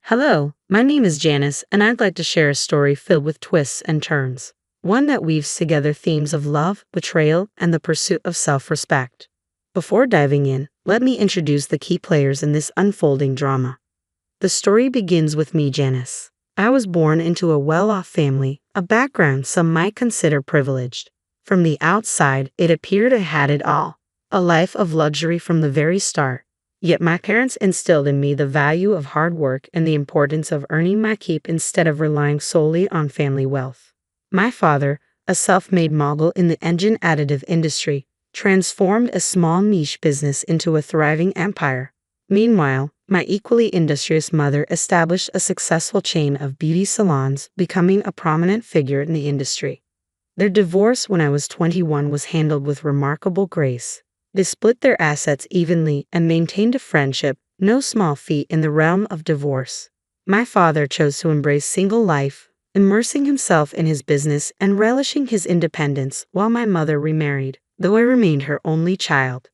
Hello, my name is Janice, and I'd like to share a story filled with twists and turns. One that weaves together themes of love, betrayal, and the pursuit of self respect. Before diving in, let me introduce the key players in this unfolding drama. The story begins with me, Janice. I was born into a well off family, a background some might consider privileged. From the outside, it appeared I had it all, a life of luxury from the very start. Yet my parents instilled in me the value of hard work and the importance of earning my keep instead of relying solely on family wealth. My father, a self-made mogul in the engine additive industry, transformed a small niche business into a thriving empire. Meanwhile, my equally industrious mother established a successful chain of beauty salons, becoming a prominent figure in the industry. Their divorce when I was 21 was handled with remarkable grace. They split their assets evenly and maintained a friendship, no small feat in the realm of divorce. My father chose to embrace single life, immersing himself in his business and relishing his independence, while my mother remarried, though I remained her only child.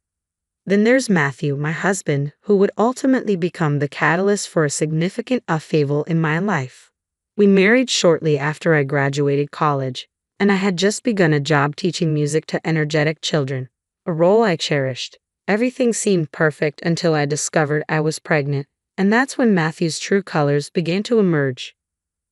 Then there's Matthew, my husband, who would ultimately become the catalyst for a significant upheaval in my life. We married shortly after I graduated college, and I had just begun a job teaching music to energetic children, a role I cherished. Everything seemed perfect until I discovered I was pregnant, and that's when Matthew's true colors began to emerge.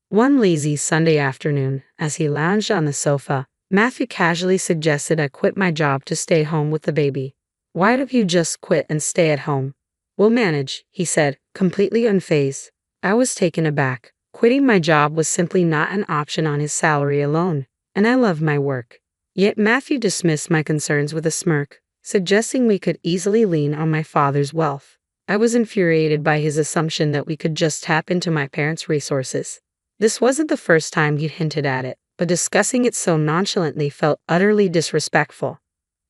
One lazy Sunday afternoon, as he lounged on the sofa, Matthew casually suggested I quit my job to stay home with the baby. "Why don't you just quit and stay at home? We'll manage," he said, completely unfazed. I was taken aback. Quitting my job was simply not an option on his salary alone, and I loved my work. Yet Matthew dismissed my concerns with a smirk, suggesting we could easily lean on my father's wealth. I was infuriated by his assumption that we could just tap into my parents' resources. This wasn't the first time he'd hinted at it, but discussing it so nonchalantly felt utterly disrespectful.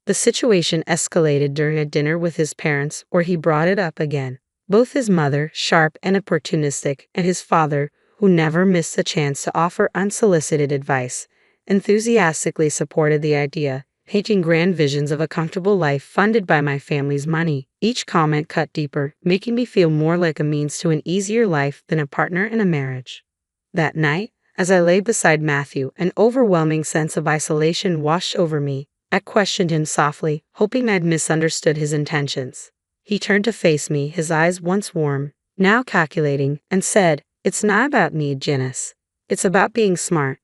The situation escalated during a dinner with his parents, where he brought it up again. Both his mother, sharp and opportunistic, and his father, who never missed a chance to offer unsolicited advice, enthusiastically supported the idea, painting grand visions of a comfortable life funded by my family's money. Each comment cut deeper, making me feel more like a means to an easier life than a partner in a marriage. That night, as I lay beside Matthew, an overwhelming sense of isolation washed over me. I questioned him softly, hoping I'd misunderstood his intentions. He turned to face me, his eyes once warm, now calculating, and said, "It's not about need, Janice. It's about being smart.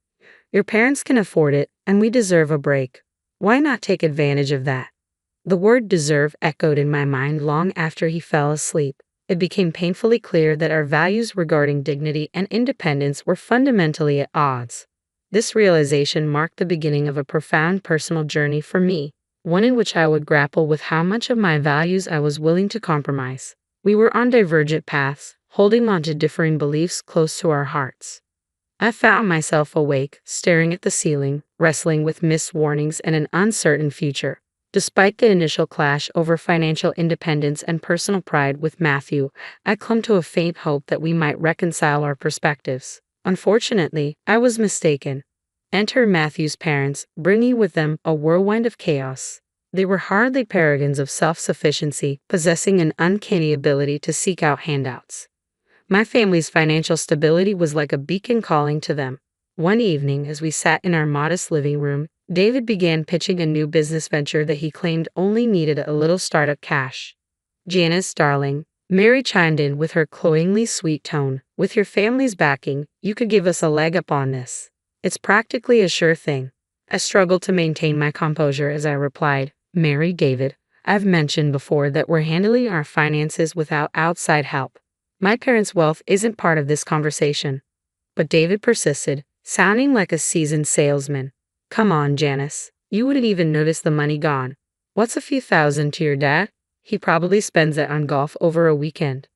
Your parents can afford it, and we deserve a break. Why not take advantage of that?" The word deserve echoed in my mind long after he fell asleep. It became painfully clear that our values regarding dignity and independence were fundamentally at odds. This realization marked the beginning of a profound personal journey for me, one in which I would grapple with how much of my values I was willing to compromise. We were on divergent paths, holding on to differing beliefs close to our hearts. I found myself awake, staring at the ceiling, wrestling with missed warnings and an uncertain future. Despite the initial clash over financial independence and personal pride with Matthew, I clung to a faint hope that we might reconcile our perspectives. Unfortunately, I was mistaken. Enter Matthew's parents, bringing with them a whirlwind of chaos. They were hardly paragons of self-sufficiency, possessing an uncanny ability to seek out handouts. My family's financial stability was like a beacon calling to them. One evening, as we sat in our modest living room, David began pitching a new business venture that he claimed only needed a little startup cash. "Janice, darling," Mary chimed in with her cloyingly sweet tone, "with your family's backing, you could give us a leg up on this. It's practically a sure thing." I struggled to maintain my composure as I replied, "Mary, David, I've mentioned before that we're handling our finances without outside help. My parents' wealth isn't part of this conversation." But David persisted, sounding like a seasoned salesman. "Come on, Janice. You wouldn't even notice the money gone. What's a few thousand to your dad? He probably spends it on golf over a weekend."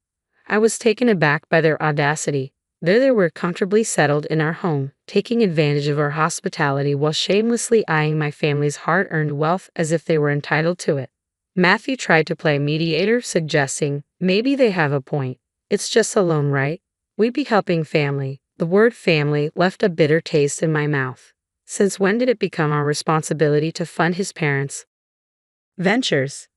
I was taken aback by their audacity. There they were, comfortably settled in our home, taking advantage of our hospitality while shamelessly eyeing my family's hard-earned wealth as if they were entitled to it. Matthew tried to play mediator, suggesting, "Maybe they have a point. It's just a loan, right? We'd be helping family." The word family left a bitter taste in my mouth. Since when did it become our responsibility to fund his parents' ventures?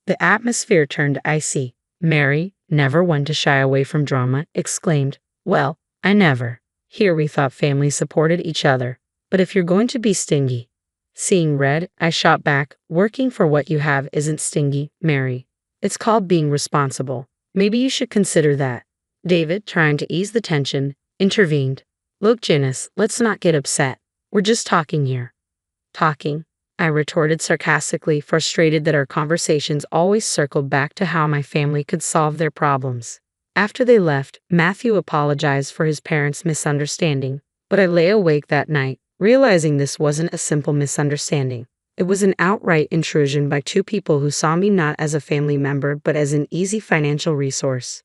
The atmosphere turned icy. Mary, never one to shy away from drama, exclaimed, Well, I never. Here we thought families supported each other. But if you're going to be stingy. Seeing red, I shot back, working for what you have isn't stingy, Mary. It's called being responsible. Maybe you should consider that. David, trying to ease the tension, intervened. Look, Janice, let's not get upset. We're just talking here. Talking? I retorted sarcastically, frustrated that our conversations always circled back to how my family could solve their problems. After they left, Matthew apologized for his parents' misunderstanding, but I lay awake that night, realizing this wasn't a simple misunderstanding. It was an outright intrusion by two people who saw me not as a family member but as an easy financial resource.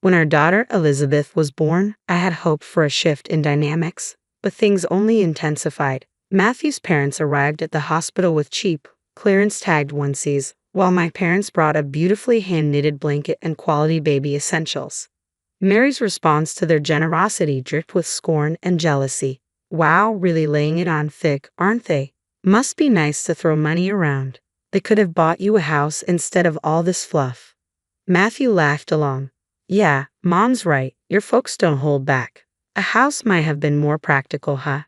When our daughter Elizabeth was born, I had hoped for a shift in dynamics, but things only intensified. Matthew's parents arrived at the hospital with cheap, clearance-tagged onesies, while my parents brought a beautifully hand-knitted blanket and quality baby essentials. Mary's response to their generosity dripped with scorn and jealousy. Wow, really laying it on thick, aren't they? Must be nice to throw money around. They could have bought you a house instead of all this fluff. Matthew laughed along. Yeah, Mom's right, your folks don't hold back. A house might have been more practical, huh?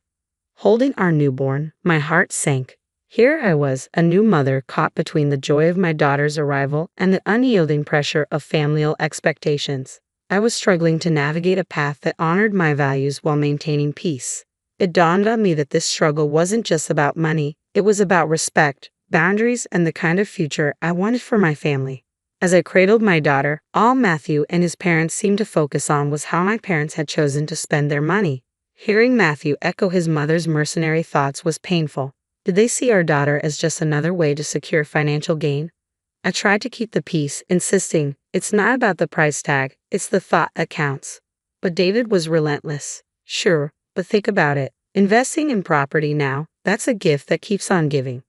Holding our newborn, my heart sank. Here I was, a new mother caught between the joy of my daughter's arrival and the unyielding pressure of familial expectations. I was struggling to navigate a path that honored my values while maintaining peace. It dawned on me that this struggle wasn't just about money, it was about respect, boundaries, and the kind of future I wanted for my family. As I cradled my daughter, all Matthew and his parents seemed to focus on was how my parents had chosen to spend their money. Hearing Matthew echo his mother's mercenary thoughts was painful. Did they see our daughter as just another way to secure financial gain? I tried to keep the peace, insisting, it's not about the price tag, it's the thought that counts. But David was relentless. Sure, but think about it. Investing in property now, that's a gift that keeps on giving.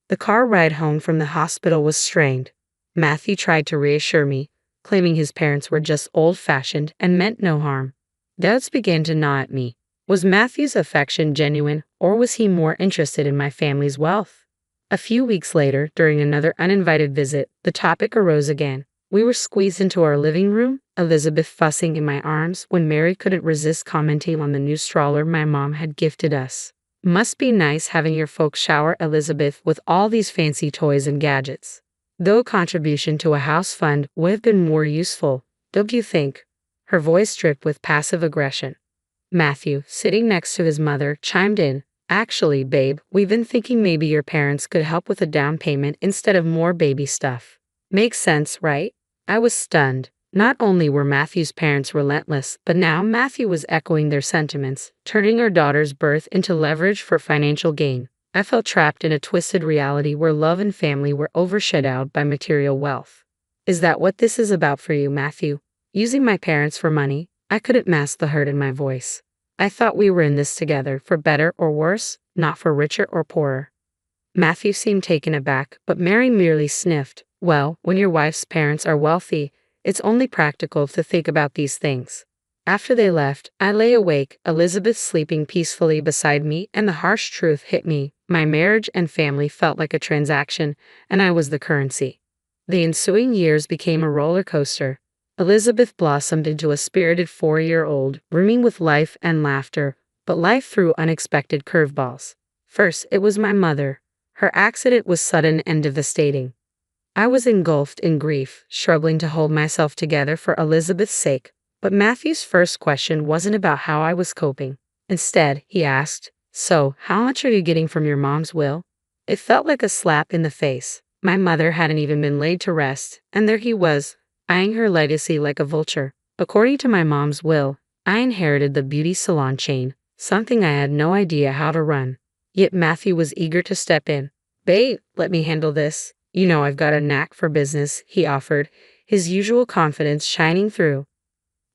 The car ride home from the hospital was strained. Matthew tried to reassure me, claiming his parents were just old-fashioned and meant no harm. Doubts began to gnaw at me. Was Matthew's affection genuine, or was he more interested in my family's wealth? A few weeks later, during another uninvited visit, the topic arose again. We were squeezed into our living room, Elizabeth fussing in my arms when Mary couldn't resist commenting on the new stroller my mom had gifted us. Must be nice having your folks shower Elizabeth with all these fancy toys and gadgets. Though a contribution to a house fund would have been more useful, don't you think? Her voice dripped with passive aggression. Matthew, sitting next to his mother, chimed in. Actually, babe, we've been thinking maybe your parents could help with a down payment instead of more baby stuff. Makes sense, right? I was stunned. Not only were Matthew's parents relentless, but now Matthew was echoing their sentiments, turning our daughter's birth into leverage for financial gain. I felt trapped in a twisted reality where love and family were overshadowed by material wealth. Is that what this is about for you, Matthew? Using my parents for money? I couldn't mask the hurt in my voice. I thought we were in this together, for better or worse, not for richer or poorer. Matthew seemed taken aback, but Mary merely sniffed. Well, when your wife's parents are wealthy, it's only practical to think about these things. After they left, I lay awake, Elizabeth sleeping peacefully beside me, and the harsh truth hit me. My marriage and family felt like a transaction, and I was the currency. The ensuing years became a roller coaster. Elizabeth blossomed into a spirited 4-year-old, brimming with life and laughter, but life threw unexpected curveballs. First, it was my mother. Her accident was sudden and devastating. I was engulfed in grief, struggling to hold myself together for Elizabeth's sake. But Matthew's first question wasn't about how I was coping. Instead, he asked, So, how much are you getting from your mom's will? It felt like a slap in the face. My mother hadn't even been laid to rest, and there he was, eyeing her legacy like a vulture. According to my mom's will, I inherited the beauty salon chain, something I had no idea how to run. Yet Matthew was eager to step in. Babe, let me handle this. You know I've got a knack for business, he offered, his usual confidence shining through.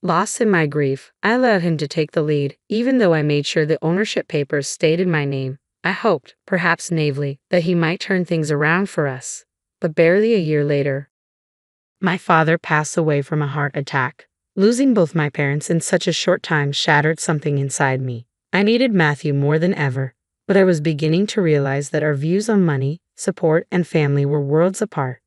Lost in my grief, I allowed him to take the lead, even though I made sure the ownership papers stayed in my name. I hoped, perhaps naively, that he might turn things around for us. But barely a year later, my father passed away from a heart attack. Losing both my parents in such a short time shattered something inside me. I needed Matthew more than ever, but I was beginning to realize that our views on money, support, and family were worlds apart.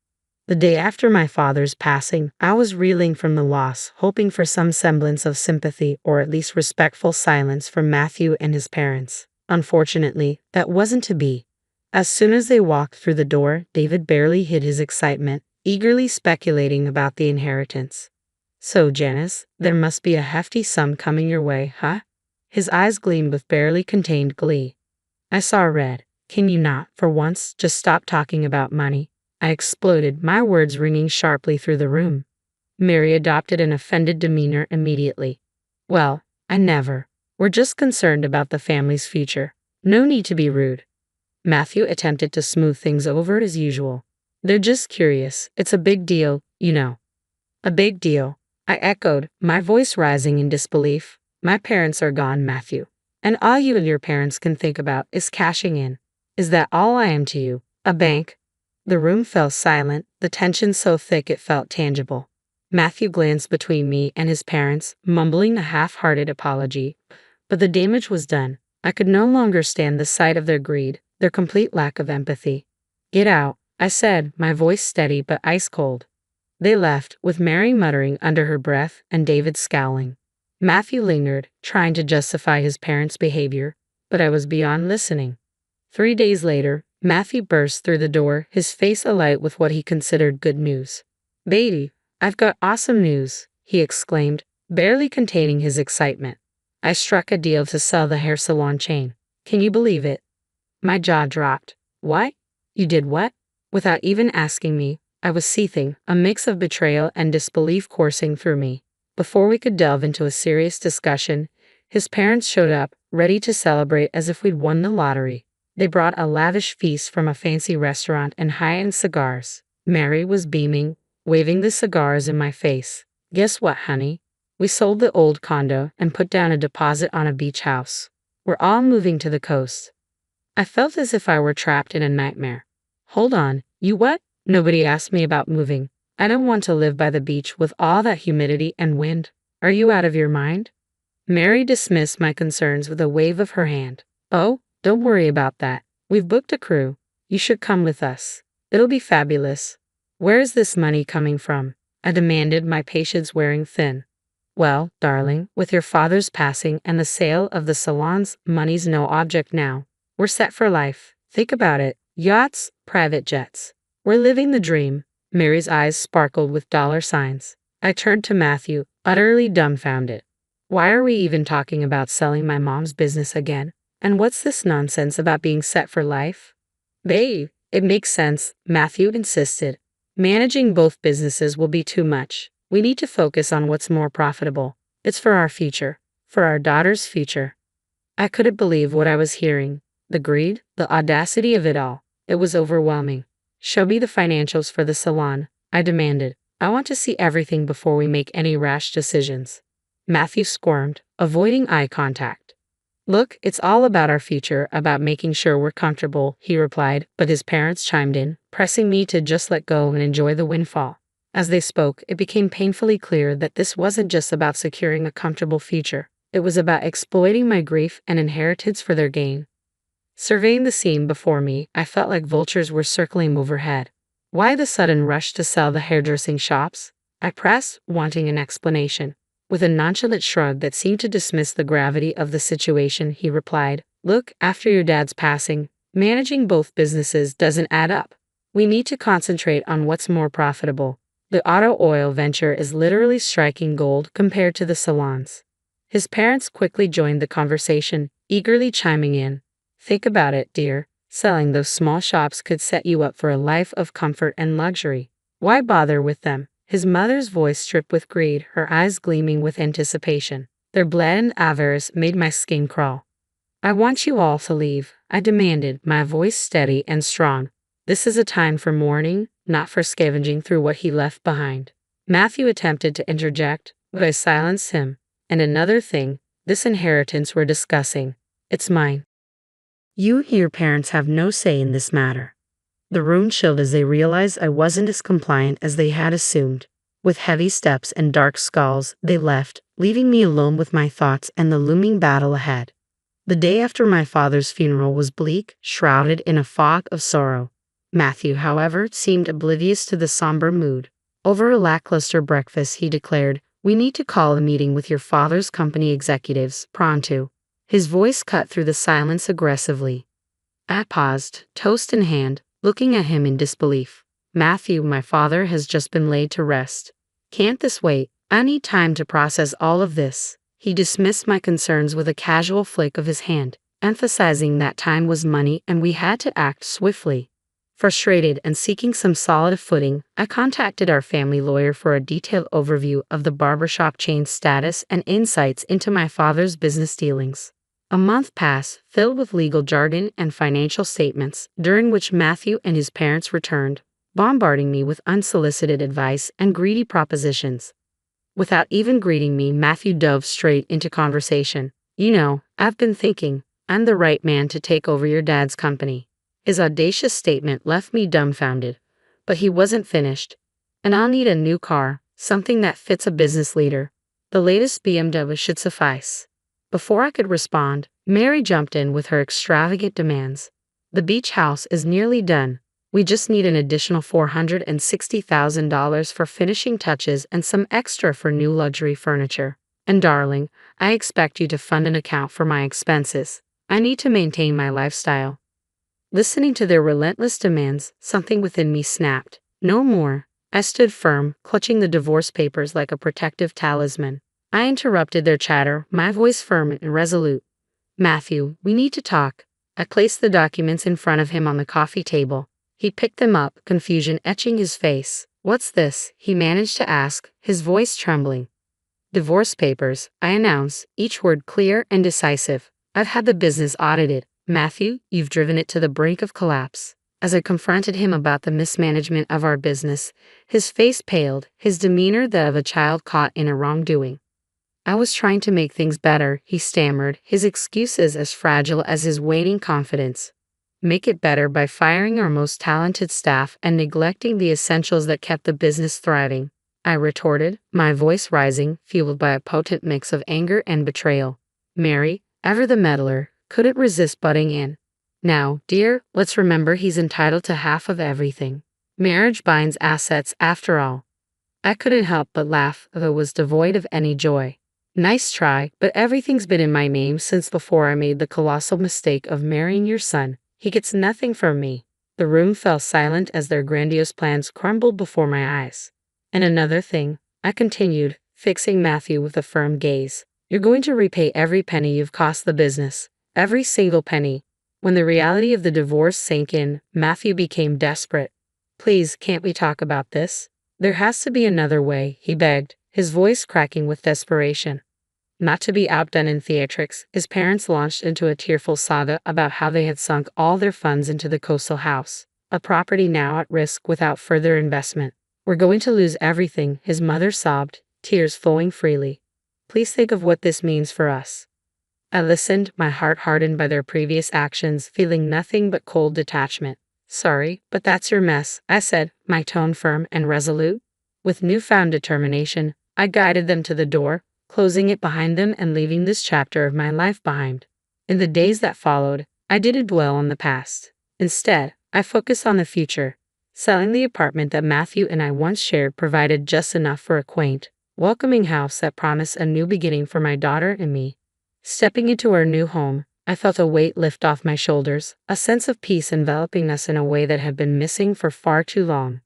The day after my father's passing, I was reeling from the loss, hoping for some semblance of sympathy or at least respectful silence from Matthew and his parents. Unfortunately, that wasn't to be. As soon as they walked through the door, David barely hid his excitement, eagerly speculating about the inheritance. "So, Janice, there must be a hefty sum coming your way, huh?" His eyes gleamed with barely contained glee. I saw red. "Can you not, for once, just stop talking about money?" I exploded, my words ringing sharply through the room. Mary adopted an offended demeanor immediately. "Well, I never. We're just concerned about the family's future. No need to be rude." Matthew attempted to smooth things over as usual. "They're just curious. It's a big deal, you know." "A big deal," I echoed, my voice rising in disbelief. "My parents are gone, Matthew. And all you and your parents can think about is cashing in. Is that all I am to you? A bank?" The room fell silent, the tension so thick it felt tangible. Matthew glanced between me and his parents, mumbling a half-hearted apology. But the damage was done. I could no longer stand the sight of their greed, their complete lack of empathy. "Get out," I said, my voice steady but ice-cold. They left, with Mary muttering under her breath and David scowling. Matthew lingered, trying to justify his parents' behavior, but I was beyond listening. 3 days later, Matthew burst through the door, his face alight with what he considered good news. "Baby, I've got awesome news," he exclaimed, barely containing his excitement. "I struck a deal to sell the hair salon chain. Can you believe it?" My jaw dropped. "What? You did what?" Without even asking me, I was seething, a mix of betrayal and disbelief coursing through me. Before we could delve into a serious discussion, his parents showed up, ready to celebrate as if we'd won the lottery. They brought a lavish feast from a fancy restaurant and high-end cigars. Mary was beaming, waving the cigars in my face. "Guess what, honey? We sold the old condo and put down a deposit on a beach house. We're all moving to the coast." I felt as if I were trapped in a nightmare. "Hold on, you what?" "Nobody asked me about moving. I don't want to live by the beach with all that humidity and wind. Are you out of your mind?" Mary dismissed my concerns with a wave of her hand. "Oh, don't worry about that. We've booked a crew. You should come with us. It'll be fabulous." "Where is this money coming from?" I demanded, my patience wearing thin. "Well, darling, with your father's passing and the sale of the salons, money's no object now. We're set for life. Think about it. Yachts, private jets. We're living the dream." Mary's eyes sparkled with dollar signs. I turned to Matthew, utterly dumbfounded. "Why are we even talking about selling my mom's business again? And what's this nonsense about being set for life?" "Babe, it makes sense," Matthew insisted. "Managing both businesses will be too much. We need to focus on what's more profitable. It's for our future, for our daughter's future." I couldn't believe what I was hearing. The greed, the audacity of it all. It was overwhelming. "Show me the financials for the salon," I demanded. "I want to see everything before we make any rash decisions." Matthew squirmed, avoiding eye contact. "Look, it's all about our future, about making sure we're comfortable," he replied, but his parents chimed in, pressing me to just let go and enjoy the windfall. As they spoke, it became painfully clear that this wasn't just about securing a comfortable future. It was about exploiting my grief and inheritance for their gain. Surveying the scene before me, I felt like vultures were circling overhead. "Why the sudden rush to sell the hairdressing shops?" I pressed, wanting an explanation. With a nonchalant shrug that seemed to dismiss the gravity of the situation, he replied, "Look, after your dad's passing, managing both businesses doesn't add up. We need to concentrate on what's more profitable. The auto oil venture is literally striking gold compared to the salons." His parents quickly joined the conversation, eagerly chiming in. "Think about it, dear. Selling those small shops could set you up for a life of comfort and luxury. Why bother with them?" His mother's voice dripped with greed, her eyes gleaming with anticipation. Their blatant avarice made my skin crawl. "I want you all to leave," I demanded, my voice steady and strong. "This is a time for mourning, not for scavenging through what he left behind." Matthew attempted to interject, but I silenced him. "And another thing, this inheritance we're discussing, it's mine. You and your parents have no say in this matter." The room chilled as they realized I wasn't as compliant as they had assumed. With heavy steps and dark scowls, they left, leaving me alone with my thoughts and the looming battle ahead. The day after my father's funeral was bleak, shrouded in a fog of sorrow. Matthew, however, seemed oblivious to the somber mood. Over a lackluster breakfast, he declared, "We need to call a meeting with your father's company executives, pronto." His voice cut through the silence aggressively. I paused, toast in hand, looking at him in disbelief. "Matthew, my father has just been laid to rest. Can't this wait? I need time to process all of this." He dismissed my concerns with a casual flick of his hand, emphasizing that time was money and we had to act swiftly. Frustrated and seeking some solid footing, I contacted our family lawyer for a detailed overview of the barbershop chain's status and insights into my father's business dealings. A month passed, filled with legal jargon and financial statements, during which Matthew and his parents returned, bombarding me with unsolicited advice and greedy propositions. Without even greeting me, Matthew dove straight into conversation. "You know, I've been thinking, I'm the right man to take over your dad's company." His audacious statement left me dumbfounded. But he wasn't finished. "And I'll need a new car, something that fits a business leader. The latest BMW should suffice." Before I could respond, Mary jumped in with her extravagant demands. "The beach house is nearly done. We just need an additional $460,000 for finishing touches and some extra for new luxury furniture. And darling, I expect you to fund an account for my expenses. I need to maintain my lifestyle." Listening to their relentless demands, something within me snapped. "No more." I stood firm, clutching the divorce papers like a protective talisman. I interrupted their chatter, my voice firm and resolute. "Matthew, we need to talk." I placed the documents in front of him on the coffee table. He picked them up, confusion etching his face. "What's this?" he managed to ask, his voice trembling. "Divorce papers," I announced, each word clear and decisive. "I've had the business audited. Matthew, you've driven it to the brink of collapse." As I confronted him about the mismanagement of our business, his face paled, his demeanor that of a child caught in a wrongdoing. "I was trying to make things better," he stammered, his excuses as fragile as his waning confidence. "Make it better by firing our most talented staff and neglecting the essentials that kept the business thriving," I retorted, my voice rising, fueled by a potent mix of anger and betrayal. Mary, ever the meddler, couldn't resist butting in. "Now, dear, let's remember he's entitled to half of everything. Marriage binds assets after all." I couldn't help but laugh, though it was devoid of any joy. "Nice try, but everything's been in my name since before I made the colossal mistake of marrying your son. He gets nothing from me." The room fell silent as their grandiose plans crumbled before my eyes. "And another thing," I continued, fixing Matthew with a firm gaze. "You're going to repay every penny you've cost the business. Every single penny." When the reality of the divorce sank in, Matthew became desperate. "Please, can't we talk about this? There has to be another way," he begged, his voice cracking with desperation. Not to be outdone in theatrics, his parents launched into a tearful saga about how they had sunk all their funds into the coastal house, a property now at risk without further investment. "We're going to lose everything," his mother sobbed, tears flowing freely. "Please think of what this means for us." I listened, my heart hardened by their previous actions, feeling nothing but cold detachment. "Sorry, but that's your mess," I said, my tone firm and resolute. With newfound determination, I guided them to the door, closing it behind them and leaving this chapter of my life behind. In the days that followed, I didn't dwell on the past. Instead, I focused on the future. Selling the apartment that Matthew and I once shared provided just enough for a quaint, welcoming house that promised a new beginning for my daughter and me. Stepping into our new home, I felt a weight lift off my shoulders, a sense of peace enveloping us in a way that had been missing for far too long.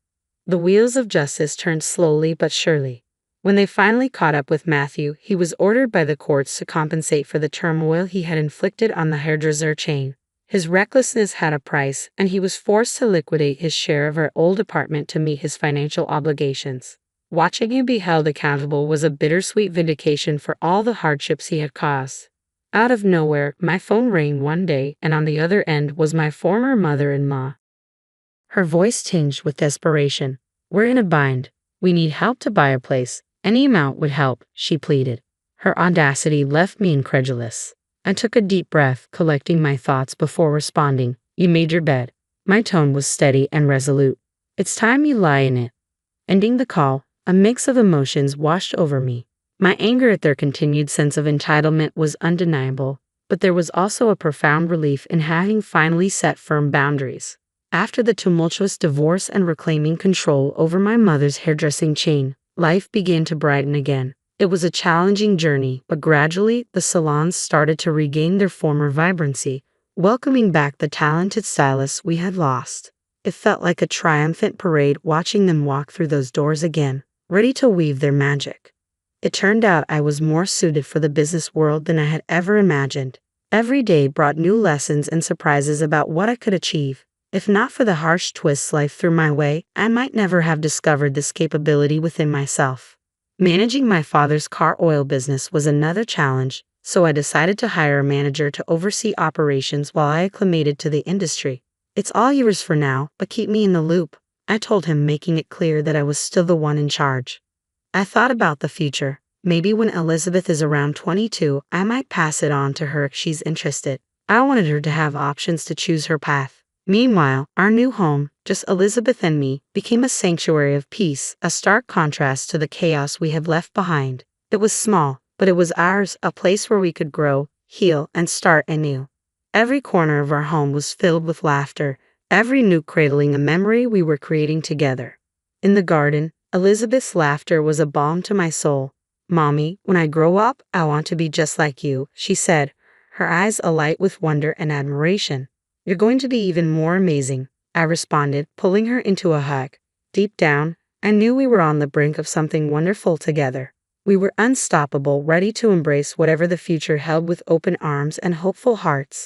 The wheels of justice turned slowly but surely. When they finally caught up with Matthew, he was ordered by the courts to compensate for the turmoil he had inflicted on the hairdresser chain. His recklessness had a price, and he was forced to liquidate his share of our old apartment to meet his financial obligations. Watching him be held accountable was a bittersweet vindication for all the hardships he had caused. Out of nowhere, my phone rang one day, and on the other end was my former mother-in-law. Her voice tinged with desperation. "We're in a bind. We need help to buy a place. Any amount would help," she pleaded. Her audacity left me incredulous. I took a deep breath, collecting my thoughts before responding. "You made your bed." My tone was steady and resolute. "It's time you lie in it." Ending the call, a mix of emotions washed over me. My anger at their continued sense of entitlement was undeniable, but there was also a profound relief in having finally set firm boundaries. After the tumultuous divorce and reclaiming control over my mother's hairdressing chain, life began to brighten again. It was a challenging journey, but gradually the salons started to regain their former vibrancy, welcoming back the talented stylists we had lost. It felt like a triumphant parade watching them walk through those doors again, ready to weave their magic. It turned out I was more suited for the business world than I had ever imagined. Every day brought new lessons and surprises about what I could achieve. If not for the harsh twists life threw my way, I might never have discovered this capability within myself. Managing my father's car oil business was another challenge, so I decided to hire a manager to oversee operations while I acclimated to the industry. It's all yours for now, but keep me in the loop, I told him, making it clear that I was still the one in charge. I thought about the future. Maybe when Elizabeth is around 22, I might pass it on to her if she's interested. I wanted her to have options to choose her path. Meanwhile, our new home, just Elizabeth and me, became a sanctuary of peace, a stark contrast to the chaos we had left behind. It was small, but it was ours, a place where we could grow, heal, and start anew. Every corner of our home was filled with laughter, every nook cradling a memory we were creating together. In the garden, Elizabeth's laughter was a balm to my soul. "Mommy, when I grow up, I want to be just like you," she said, her eyes alight with wonder and admiration. "You're going to be even more amazing," I responded, pulling her into a hug. Deep down, I knew we were on the brink of something wonderful together. We were unstoppable, ready to embrace whatever the future held with open arms and hopeful hearts.